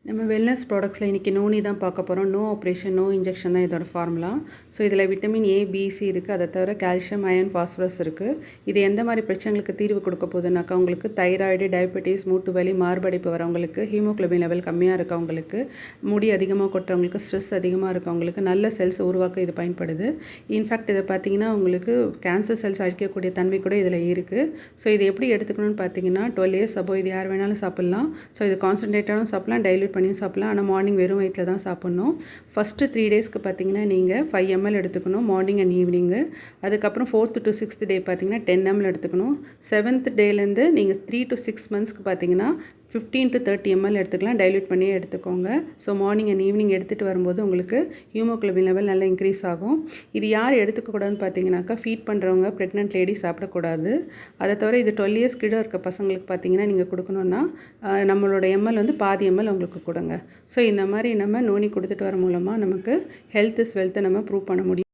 நம்ம வெல்னஸ் ப்ராடக்ட்ஸில் இன்றைக்கி நோனி தான் பார்க்க போகிறோம். நோ ஆப்ரேஷன், நோ இன்ஜெக்ஷன் தான் இதோட ஃபார்முலா. ஸோ இதில் விட்டமின் ஏ, பி, சி இருக்குது. அதை தவிர கால்சியம், அயன், ஃபாஸ்பரஸ் இருக்குது. இது எந்த மாதிரி பிரச்சனைகளுக்கு தீர்வு கொடுக்க போகுதுனாக்கா, உங்களுக்கு தைராய்டு, டயபெட்டிஸ், மூட்டு வலி, மார்படைப்பு வரவங்களுக்கு, ஹீமோக்ளோபின் லெவல் கம்மியாக இருக்கவங்களுக்கு, முடி அதிகமாக கொட்டுறவங்களுக்கு, ஸ்ட்ரெஸ் அதிகமாக இருக்கவங்களுக்கு நல்ல செல்ஸ் உருவாக்க இது பயன்படுது. இன்ஃபேக்ட் இதை பார்த்தீங்கன்னா உங்களுக்கு கேன்சர் செல்ஸ் அழிக்கக்கூடிய தன்மை கூட இதில் இருக்குது. ஸோ இதை எப்படி எடுத்துக்கணும்னு பார்த்தீங்கன்னா 12 இயர்ஸ் அபோவ் இது யார் வேணாலும் சாப்பிட்லாம். ஸோ இது கான்சன்ட்ரேட்டாகவும் சாப்பிட்லாம், டைல்யூட் பண்ணியும் சாப்பிட்லாம். ஆனால் மார்னிங் வெறும் வயிற்றில் தான் சாப்பிட்ணும். ஃபஸ்ட்டு 3 டேஸ்க்கு பார்த்தீங்கன்னா நீங்கள் 5 ml எடுத்துக்கணும் மார்னிங் அண்ட் ஈவினிங்கு. அதுக்கப்புறம் 4th to 6th டே பார்த்தீங்கன்னா 10 ml எடுத்துக்கணும். 7th டேலேருந்து நீங்கள் 3 to 6 monthsக்கு பார்த்தீங்கன்னா 15 to 30 ml எடுத்துக்கலாம். டைல்யூட் பண்ணியே எடுத்துக்கோங்க. ஸோ மார்னிங் அண்ட் ஈவினிங் எடுத்துகிட்டு வரும்போது உங்களுக்கு ஹீமோக்ளோபின் லெவல் நல்லா இன்க்ரீஸ் ஆகும். இது யார் எடுத்துக்கக்கூடாதுன்னு பார்த்தீங்கன்னாக்கா, ஃபீட் பண்ணுறவங்க, ப்ரெக்னென்ட் லேடி சாப்பிடக்கூடாது. அதை தவிர இது 12 இயர்ஸ் கீழே இருக்க பசங்களுக்கு பார்த்தீங்கன்னா நீங்கள் கொடுக்கணுன்னா நம்மளோட எம்எல் வந்து பாதி எம்எல் அவங்களுக்கு கொடுங்க. ஸோ இந்த மாதிரி நம்ம நோனி கொடுத்துட்டு வர மூலமாக நமக்கு ஹெல்த் இஸ் வெல்த்தை நம்ம ப்ரூவ் பண்ண முடியும்.